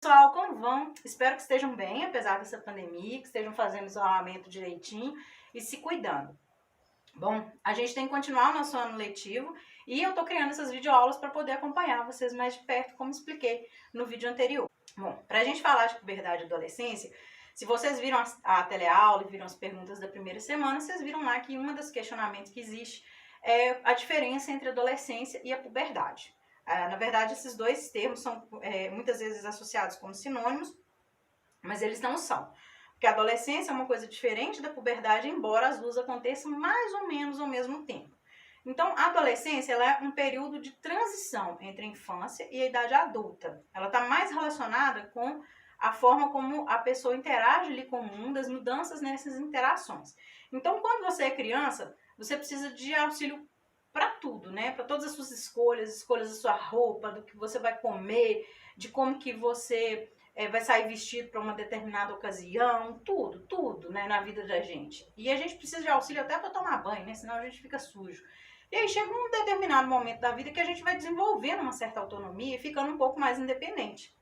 Pessoal, como vão? Espero que estejam bem, apesar dessa pandemia, que estejam fazendo isolamento direitinho e se cuidando. Bom, a gente tem que continuar o nosso ano letivo e eu tô criando essas videoaulas para poder acompanhar vocês mais de perto, como expliquei no vídeo anterior. Bom, pra gente falar de puberdade e adolescência, se vocês viram a teleaula e viram as perguntas da primeira semana, vocês viram lá que um dos questionamentos que existe é a diferença entre a adolescência e a puberdade. Na verdade, esses dois termos são muitas vezes associados como sinônimos, mas eles não são. Porque a adolescência é uma coisa diferente da puberdade, embora as duas aconteçam mais ou menos ao mesmo tempo. Então, a adolescência ela é um período de transição entre a infância e a idade adulta. Ela está mais relacionada com a forma como a pessoa interage ali com o mundo, as mudanças nessas interações. Então, quando você é criança, você precisa de auxílio para tudo, né? Para todas as suas escolhas da sua roupa, do que você vai comer, de como que você vai sair vestido para uma determinada ocasião, tudo, né, na vida da gente. E a gente precisa de auxílio até para tomar banho, né? Senão a gente fica sujo. E aí chega um determinado momento da vida que a gente vai desenvolvendo uma certa autonomia e ficando um pouco mais independente.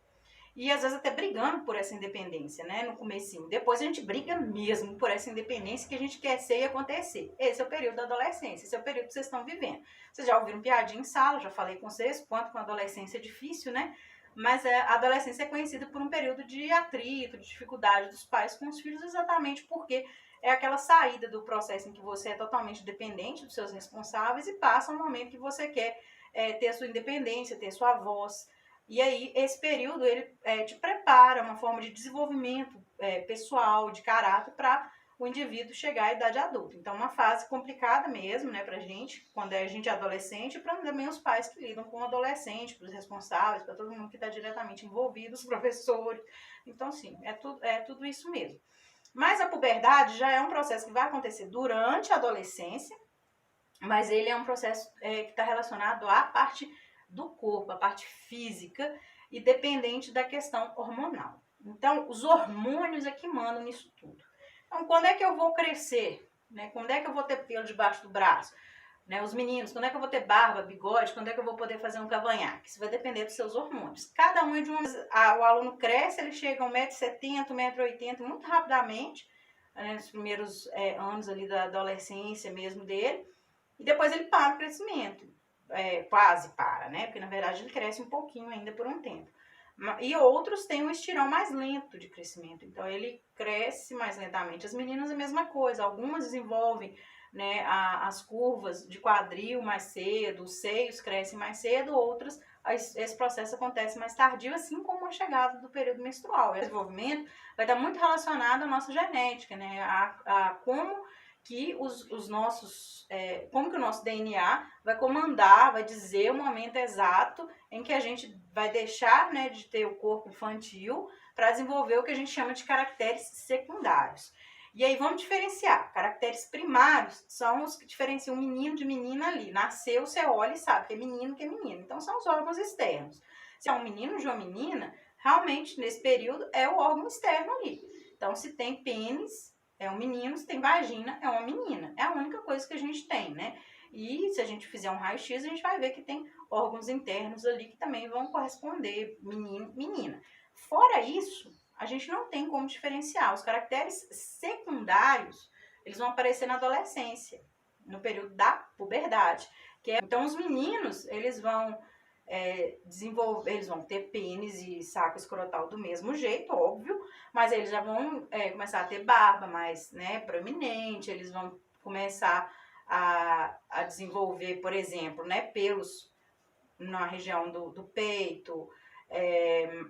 E às vezes até brigando por essa independência, né, no comecinho. Depois a gente briga mesmo por essa independência que a gente quer ser e acontecer. Esse é o período da adolescência, esse é o período que vocês estão vivendo. Vocês já ouviram piadinha em sala, já falei com vocês, quanto com a adolescência é difícil, né? Mas a adolescência é conhecida por um período de atrito, de dificuldade dos pais com os filhos, exatamente porque é aquela saída do processo em que você é totalmente dependente dos seus responsáveis e passa um momento que você quer ter a sua independência, ter sua voz. E aí, esse período, ele te prepara, uma forma de desenvolvimento pessoal, de caráter, para o indivíduo chegar à idade adulta. Então, uma fase complicada mesmo, né, pra gente, quando a gente é adolescente, e para também os pais que lidam com o adolescente, para os responsáveis, para todo mundo que está diretamente envolvido, os professores. Então, sim, é tudo isso mesmo. Mas a puberdade já é um processo que vai acontecer durante a adolescência, mas ele é um processo que está relacionado à parte do corpo, a parte física e dependente da questão hormonal. Então, os hormônios é que mandam nisso tudo. Então, quando é que eu vou crescer? Né? Quando é que eu vou ter pelo debaixo do braço? Né? Os meninos, quando é que eu vou ter barba, bigode? Quando é que eu vou poder fazer um cavanhaque? Isso vai depender dos seus hormônios. Cada um é de uma... O aluno cresce, ele chega a 1,70 m, 1,80 m muito rapidamente, né? Nos primeiros anos ali da adolescência mesmo dele. E depois ele para o crescimento. Quase para, né? Porque na verdade ele cresce um pouquinho ainda por um tempo. E outros têm um estirão mais lento de crescimento. Então ele cresce mais lentamente. As meninas a mesma coisa. Algumas desenvolvem, né, as curvas de quadril mais cedo, os seios crescem mais cedo, outras esse processo acontece mais tardio, assim como a chegada do período menstrual. O desenvolvimento vai estar muito relacionado à nossa genética, né? A como que os nossos, como que o nosso DNA vai comandar, vai dizer o momento exato em que a gente vai deixar, né, de ter o corpo infantil para desenvolver o que a gente chama de caracteres secundários. E aí vamos diferenciar. Caracteres primários são os que diferenciam um menino de menina ali. Nasceu, você olha e sabe que é menino, que é menina. Então são os órgãos externos. Se é um menino de uma menina, realmente nesse período é o órgão externo ali. Então se tem pênis, é um menino, se tem vagina, é uma menina. É a única coisa que a gente tem, né? E se a gente fizer um raio-x, a gente vai ver que tem órgãos internos ali que também vão corresponder menino, menina. Fora isso, a gente não tem como diferenciar. Os caracteres secundários, eles vão aparecer na adolescência, no período da puberdade. Então, os meninos, eles vão desenvolver, eles vão ter pênis e saco escrotal do mesmo jeito, óbvio, mas eles já vão começar a ter barba mais, né, proeminente, eles vão começar a desenvolver, por exemplo, né, pelos na região do peito,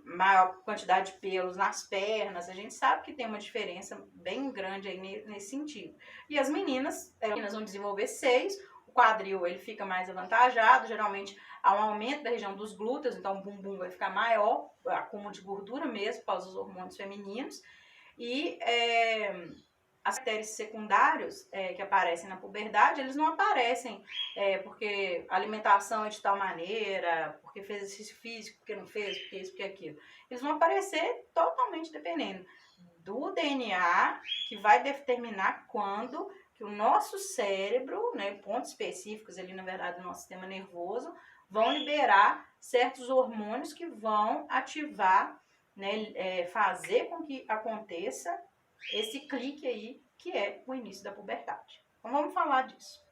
maior quantidade de pelos nas pernas. A gente sabe que tem uma diferença bem grande aí nesse sentido. E as meninas vão desenvolver seios, o quadril ele fica mais avantajado, geralmente há um aumento da região dos glúteos, então o bumbum vai ficar maior, acúmulo de gordura mesmo, por causa dos hormônios femininos. E as caracteres secundários que aparecem na puberdade, eles não aparecem porque a alimentação é de tal maneira, porque fez exercício físico, porque não fez, porque isso, porque aquilo. Eles vão aparecer totalmente dependendo do DNA, que vai determinar quando que o nosso cérebro, né, pontos específicos ali, na verdade, do nosso sistema nervoso, vão liberar certos hormônios que vão ativar né, fazer com que aconteça esse clique aí, que é o início da puberdade. Então vamos falar disso.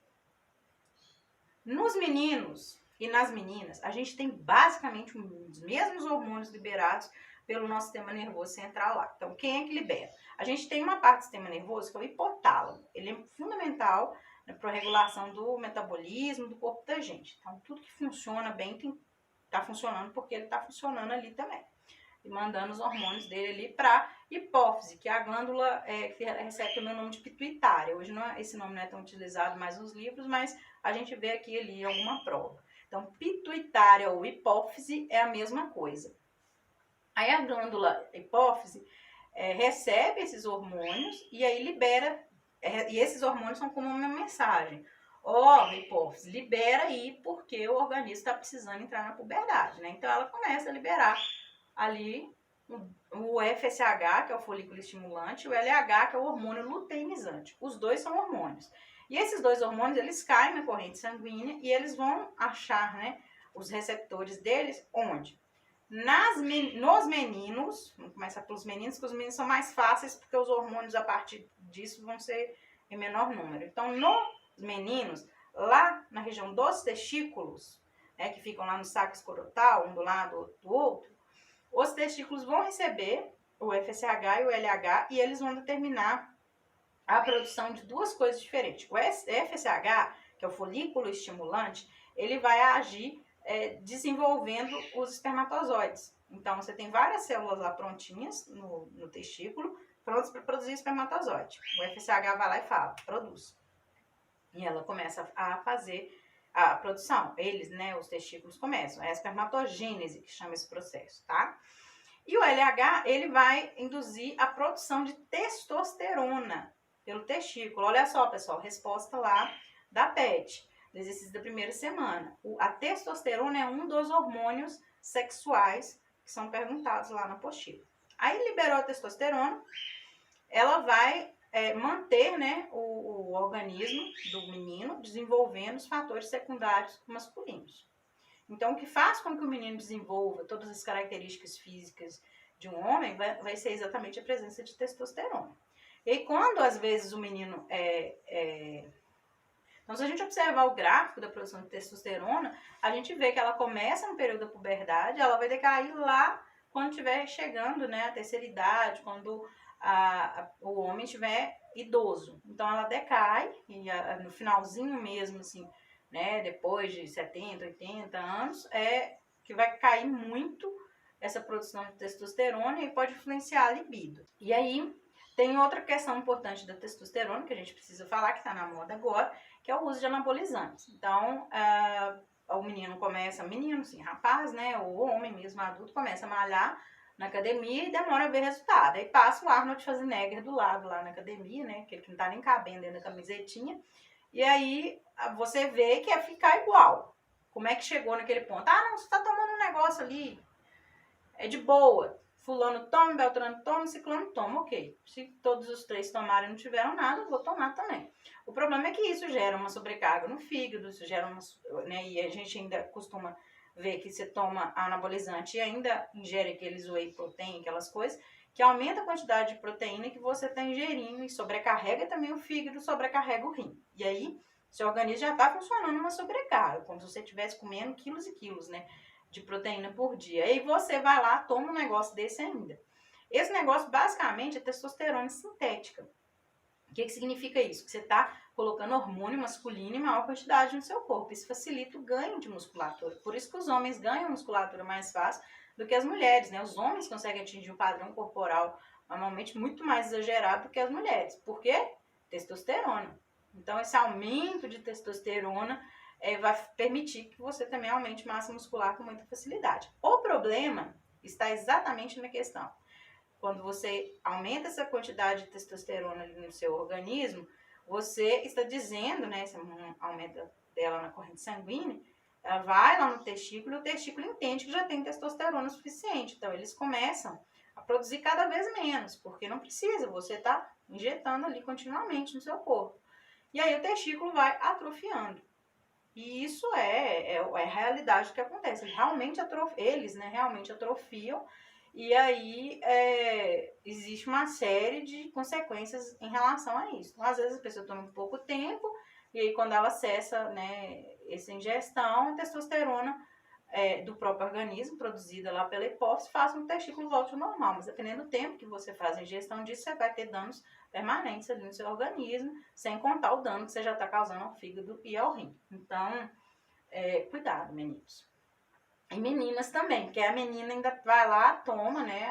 Nos meninos e nas meninas, a gente tem basicamente os mesmos hormônios liberados pelo nosso sistema nervoso central lá. Então, quem é que libera? A gente tem uma parte do sistema nervoso que é o hipotálamo. Ele é fundamental, né, para a regulação do metabolismo do corpo da gente. Então, tudo que funciona bem está funcionando porque ele está funcionando ali também. E mandando os hormônios dele ali para hipófise, que é a glândula que recebe também o nome de pituitária. Hoje esse nome não é tão utilizado mais nos livros, mas a gente vê aqui ali alguma prova. Então, pituitária ou hipófise é a mesma coisa. Aí a glândula hipófise recebe esses hormônios e aí libera, e esses hormônios são como uma mensagem. Ó, hipófise, libera aí porque o organismo está precisando entrar na puberdade, né? Então ela começa a liberar ali o FSH, que é o folículo estimulante, e o LH, que é o hormônio luteinizante. Os dois são hormônios. E esses dois hormônios, eles caem na corrente sanguínea e eles vão achar, né, os receptores deles onde? Nos meninos, vamos começar pelos meninos, que os meninos são mais fáceis, porque os hormônios a partir disso vão ser em menor número. Então, nos meninos, lá na região dos testículos, né, que ficam lá no saco escrotal, um do lado, outro do outro, os testículos vão receber o FSH e o LH e eles vão determinar a produção de duas coisas diferentes. O FSH, que é o folículo estimulante, ele vai agir desenvolvendo os espermatozoides. Então, você tem várias células lá prontinhas no testículo, prontas para produzir espermatozoide. O FSH vai lá e fala, produz. E ela começa a fazer a produção. Eles, né, os testículos começam. É a espermatogênese que chama esse processo, tá? E o LH, ele vai induzir a produção de testosterona pelo testículo. Olha só, pessoal, resposta lá da PET, do exercício da primeira semana. A testosterona é um dos hormônios sexuais que são perguntados lá na apostila. Aí liberou a testosterona, ela vai manter, né, o organismo do menino desenvolvendo os fatores secundários masculinos. Então, o que faz com que o menino desenvolva todas as características físicas de um homem vai ser exatamente a presença de testosterona. E aí, quando às vezes o menino Então, se a gente observar o gráfico da produção de testosterona, a gente vê que ela começa no período da puberdade, ela vai decair lá quando estiver chegando, né, a terceira idade, quando o homem estiver idoso. Então, ela decai, e no finalzinho mesmo, assim, né, depois de 70, 80 anos, que vai cair muito essa produção de testosterona e pode influenciar a libido. E aí, tem outra questão importante da testosterona, que a gente precisa falar, que está na moda agora, que é o uso de anabolizantes. Então, o menino sim, rapaz, né, ou homem mesmo, adulto, começa a malhar na academia e demora a ver resultado. Aí passa o Arnold Schwarzenegger do lado lá na academia, né, aquele que não tá nem cabendo dentro da camisetinha, e aí você vê que é ficar igual. Como é que chegou naquele ponto? Ah, não, você tá tomando um negócio ali, é de boa. Fulano toma, Beltrano toma, Ciclano toma, ok. Se todos os três tomarem e não tiveram nada, eu vou tomar também. O problema é que isso gera uma sobrecarga no fígado, isso gera né, e a gente ainda costuma ver que você toma anabolizante e ainda ingere aqueles whey protein, aquelas coisas, que aumenta a quantidade de proteína que você está ingerindo e sobrecarrega também o fígado, sobrecarrega o rim. E aí, seu organismo já está funcionando uma sobrecarga, como se você estivesse comendo quilos e quilos, né, de proteína por dia. Aí você vai lá, toma um negócio desse ainda. Esse negócio, basicamente, é testosterona sintética. O que significa isso? Que você está colocando hormônio masculino em maior quantidade no seu corpo. Isso facilita o ganho de musculatura. Por isso que os homens ganham musculatura mais fácil do que as mulheres, né? Os homens conseguem atingir um padrão corporal normalmente muito mais exagerado do que as mulheres. Por quê? Testosterona. Então, esse aumento de testosterona vai permitir que você também aumente massa muscular com muita facilidade. O problema está exatamente na questão. Quando você aumenta essa quantidade de testosterona no seu organismo, você está dizendo, né, você aumenta dela na corrente sanguínea, ela vai lá no testículo e o testículo entende que já tem testosterona suficiente. Então, eles começam a produzir cada vez menos, porque não precisa, você está injetando ali continuamente no seu corpo. E aí o testículo vai atrofiando. E isso é a realidade que acontece. Eles realmente atrofiam E aí existe uma série de consequências em relação a isso. Então, às vezes a pessoa toma pouco tempo, e aí quando ela cessa, né, essa ingestão, a testosterona do próprio organismo, produzida lá pela hipófise, faz com que o testículo volte ao normal. Mas dependendo do tempo que você faz a ingestão disso, você vai ter danos permanentes ali no seu organismo, sem contar o dano que você já está causando ao fígado e ao rim. Então, cuidado, meninos. E meninas também, porque a menina ainda vai lá, toma, né,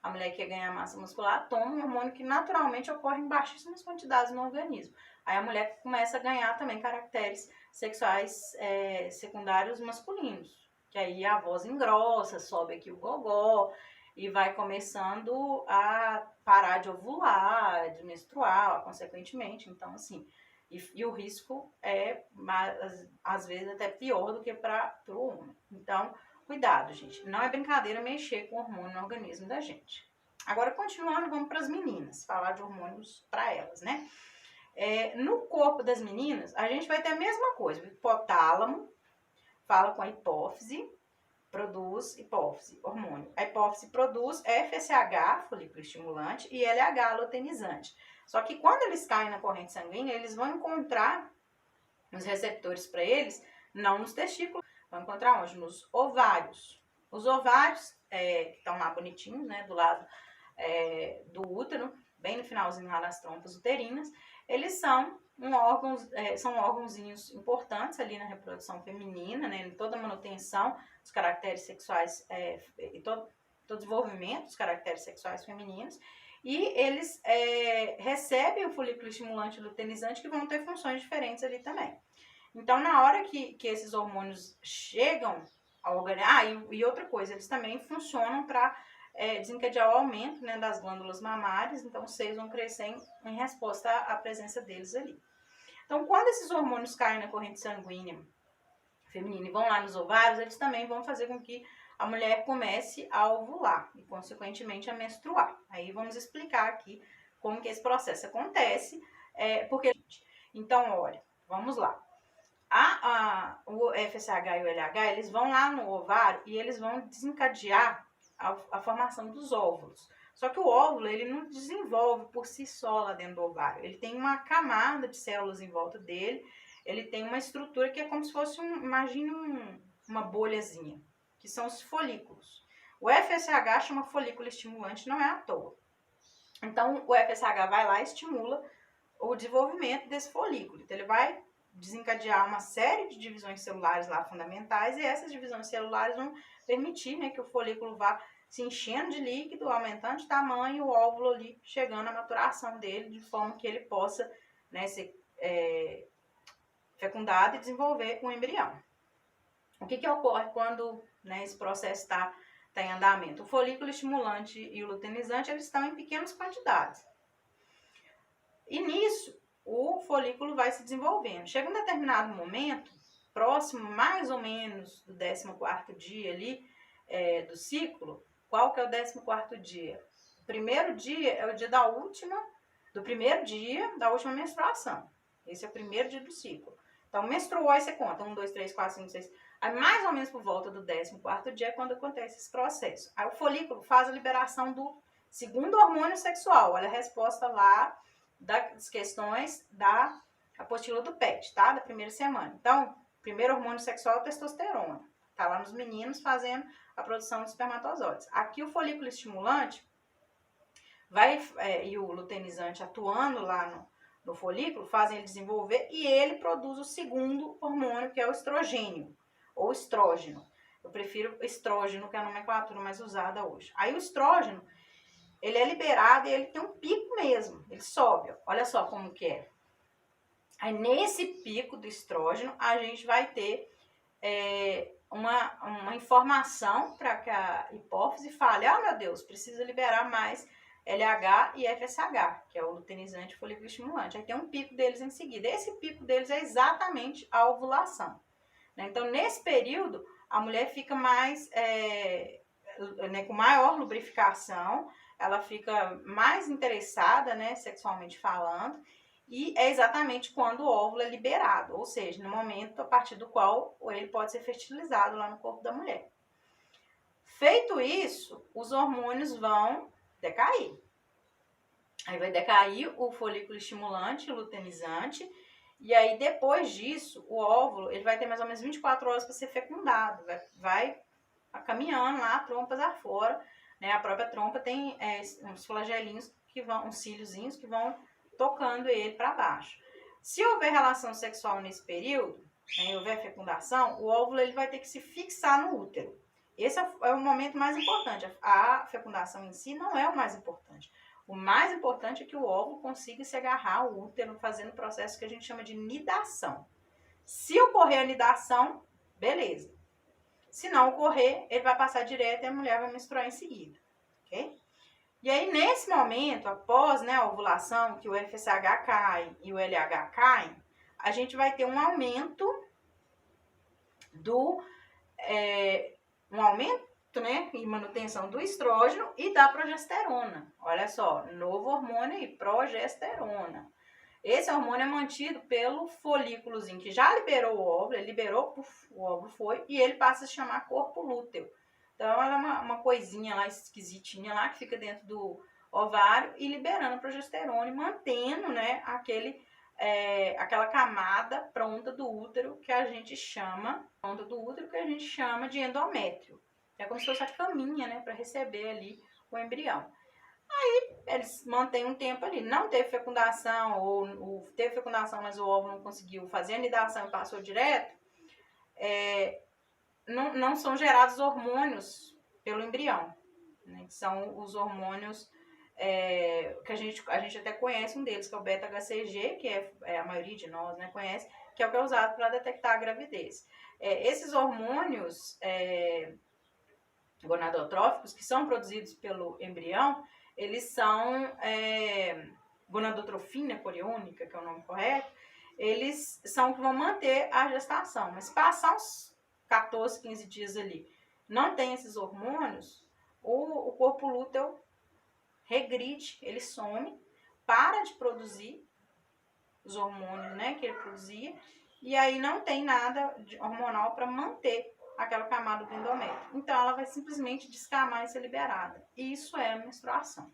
a mulher que quer ganhar massa muscular, toma um hormônio que naturalmente ocorre em baixíssimas quantidades no organismo. Aí a mulher começa a ganhar também caracteres sexuais secundários masculinos, que aí a voz engrossa, sobe aqui o gogó, e vai começando a parar de ovular, de menstruar, consequentemente. Então, assim, e o risco às vezes, até pior do que para o homem. Então, cuidado, gente. Não é brincadeira mexer com hormônio no organismo da gente. Agora, continuando, vamos para as meninas. Falar de hormônios para elas, né? No corpo das meninas, a gente vai ter a mesma coisa. O hipotálamo fala com a hipófise, produz hipófise, hormônio. A hipófise produz FSH, folículo estimulante, e LH, luteinizante. Só que quando eles caem na corrente sanguínea, eles vão encontrar os receptores para eles, não nos testículos, vão encontrar onde? Nos ovários. Os ovários, que estão lá bonitinhos, né, do lado do útero, bem no finalzinho lá das trompas uterinas, eles são são órgãozinhos importantes ali na reprodução feminina, né, em toda a manutenção dos caracteres sexuais e todo o desenvolvimento dos caracteres sexuais femininos, e eles recebem o folículo estimulante e luteinizante, que vão ter funções diferentes ali também. Então, na hora que esses hormônios chegam ao organismo... e outra coisa, eles também funcionam para desencadear o aumento, né, das glândulas mamárias, então os seios vão crescer em resposta à presença deles ali. Então, quando esses hormônios caem na corrente sanguínea feminina e vão lá nos ovários, eles também vão fazer com que a mulher comece a ovular e, consequentemente, a menstruar. Aí vamos explicar aqui como que esse processo acontece, porque... Então, olha, vamos lá. O FSH e o LH, eles vão lá no ovário e eles vão desencadear a formação dos óvulos. Só que o óvulo, ele não desenvolve por si só lá dentro do ovário. Ele tem uma camada de células em volta dele, ele tem uma estrutura que é como se fosse uma bolhazinha, que são os folículos. O FSH chama folículo estimulante, não é à toa. Então, o FSH vai lá e estimula o desenvolvimento desse folículo. Então, ele vai desencadear uma série de divisões celulares lá fundamentais, e essas divisões celulares vão permitir, né, que o folículo vá se enchendo de líquido, aumentando de tamanho, o óvulo ali chegando à maturação dele, de forma que ele possa, né, ser fecundado e desenvolver um embrião. O que ocorre quando, né, esse processo está em andamento? O folículo estimulante e o luteinizante, eles estão em pequenas quantidades. E nisso, o folículo vai se desenvolvendo. Chega um determinado momento, próximo mais ou menos do 14º dia ali do ciclo. Qual que é o 14º dia? O primeiro dia é o dia do primeiro dia da última menstruação. Esse é o primeiro dia do ciclo. Então, menstruou, aí você conta 1, 2, 3, 4, 5, 6. Aí, mais ou menos por volta do 14º dia é quando acontece esse processo. Aí, o folículo faz a liberação do segundo hormônio sexual. Olha a resposta lá das questões da apostila do PET, tá? Da primeira semana. Então, primeiro hormônio sexual é a testosterona. Tá lá nos meninos fazendo a produção de espermatozoides. Aqui o folículo estimulante e o luteinizante atuando lá no folículo fazem ele desenvolver, e ele produz o segundo hormônio, que é o estrogênio, ou estrógeno. Eu prefiro estrógeno, que é a nomenclatura mais usada hoje. Aí o estrógeno, ele é liberado e ele tem um pico mesmo, ele sobe, ó. Olha só como que é. Aí nesse pico do estrógeno, a gente vai ter uma informação para que a hipófise fale, meu Deus, precisa liberar mais LH e FSH, que é o luteinizante e folículo estimulante. Aí tem um pico deles em seguida. Esse pico deles é exatamente a ovulação, né? Então, nesse período, a mulher fica mais, com maior lubrificação, ela fica mais interessada, né, sexualmente falando, e é exatamente quando o óvulo é liberado, ou seja, no momento a partir do qual ele pode ser fertilizado lá no corpo da mulher. Feito isso, os hormônios vão decair. Aí vai decair o folículo estimulante, o luteinizante, e aí depois disso, o óvulo ele vai ter mais ou menos 24 horas para ser fecundado, vai caminhando lá, trompas afora, né? A própria trompa tem uns flagelinhos que vão, uns cíliozinhos que vão tocando ele para baixo. Se houver relação sexual nesse período, né, houver fecundação, o óvulo ele vai ter que se fixar no útero. Esse é o momento mais importante. A fecundação em si não é o mais importante. O mais importante é que o óvulo consiga se agarrar ao útero, fazendo o processo que a gente chama de nidação. Se ocorrer a nidação, beleza. Se não ocorrer, ele vai passar direto e a mulher vai menstruar em seguida, ok? E aí, nesse momento, após, né, a ovulação, que o FSH cai e o LH caem, a gente vai ter um aumento né, e manutenção do estrógeno e da progesterona. Olha só, novo hormônio aí, progesterona. Esse hormônio é mantido pelo folículozinho que já liberou o óvulo, ele liberou, o óvulo foi, e ele passa a se chamar corpo lúteo. Então, ela é uma coisinha lá, esquisitinha lá, que fica dentro do ovário e liberando a progesterona e mantendo, né, aquela camada pronta do útero que a gente chama, de endométrio. É como se fosse a caminha, né, para receber ali o embrião. Aí eles mantêm um tempo ali. Não teve fecundação, ou teve fecundação, mas o óvulo não conseguiu fazer a nidação e passou direto. Não são gerados hormônios pelo embrião, né? São os hormônios que a gente até conhece um deles, que é o beta-HCG, que é a maioria de nós, né, conhece, que é o que é usado para detectar a gravidez. Esses hormônios gonadotróficos, que são produzidos pelo embrião, eles são gonadotrofina coriônica, que é o nome correto, eles são que vão manter a gestação. Mas passar uns 14, 15 dias ali, não tem esses hormônios, o corpo lúteo regride, ele some, para de produzir os hormônios, né, que ele produzia, e aí não tem nada hormonal para manter aquela camada do endométrio. Então, ela vai simplesmente descamar e ser liberada. E isso é a menstruação.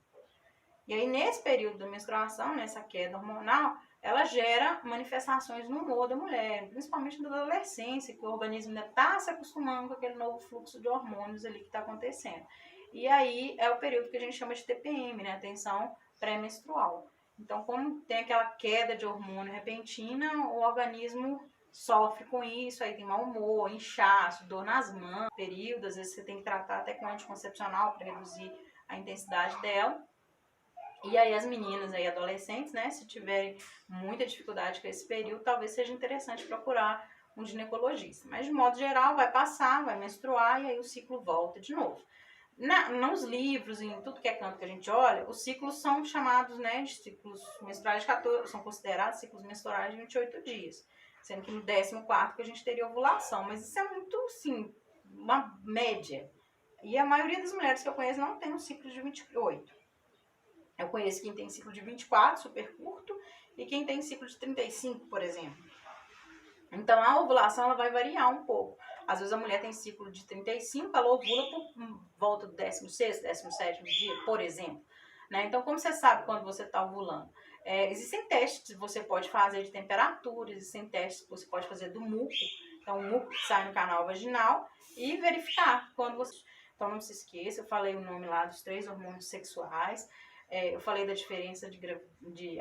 E aí, nesse período da menstruação, nessa queda hormonal, ela gera manifestações no humor da mulher, principalmente na adolescência, que o organismo ainda está se acostumando com aquele novo fluxo de hormônios ali que está acontecendo. E aí, é o período que a gente chama de TPM, né? Tensão pré-menstrual. Então, como tem aquela queda de hormônio repentina, o organismo sofre com isso, aí tem mau humor, inchaço, dor nas mãos, período, às vezes você tem que tratar até com anticoncepcional para reduzir a intensidade dela. E aí as meninas aí, adolescentes, né, se tiverem muita dificuldade com esse período, talvez seja interessante procurar um ginecologista. Mas de modo geral, vai passar, vai menstruar e aí o ciclo volta de novo. Nos livros, em tudo que é canto que a gente olha, os ciclos são chamados, né, de ciclos menstruais de 14, são considerados ciclos menstruais de 28 dias. Sendo que no 14º que a gente teria ovulação. Mas isso é muito, sim, uma média. E a maioria das mulheres que eu conheço não tem um ciclo de 28. Eu conheço quem tem ciclo de 24, super curto, e quem tem ciclo de 35, por exemplo. Então, a ovulação ela vai variar um pouco. Às vezes a mulher tem ciclo de 35, ela ovula por volta do 16º, 17º dia, por exemplo. Né? Então, como você sabe quando você está ovulando? Existem testes que você pode fazer de temperatura, existem testes que você pode fazer do muco. Então, o muco que sai no canal vaginal e verificar quando você... Então, não se esqueça, eu falei o nome lá dos 3 hormônios sexuais. Eu falei da diferença de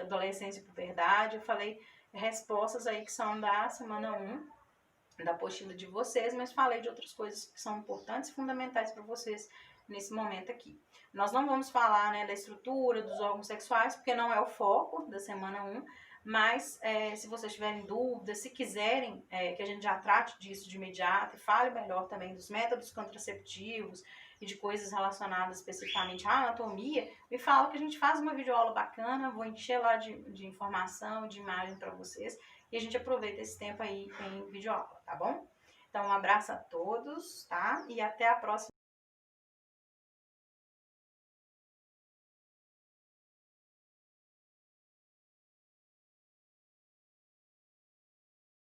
adolescência e puberdade. Eu falei respostas aí que são da semana 1, da apostila de vocês, mas falei de outras coisas que são importantes e fundamentais para vocês nesse momento aqui. Nós não vamos falar, né, da estrutura dos órgãos sexuais, porque não é o foco da semana 1, mas se vocês tiverem dúvidas, se quiserem que a gente já trate disso de imediato e fale melhor também dos métodos contraceptivos e de coisas relacionadas especificamente à anatomia, me fala que a gente faz uma videoaula bacana, vou encher lá de informação, de imagem para vocês, e a gente aproveita esse tempo aí em videoaula, tá bom? Então, um abraço a todos, tá? E até a próxima.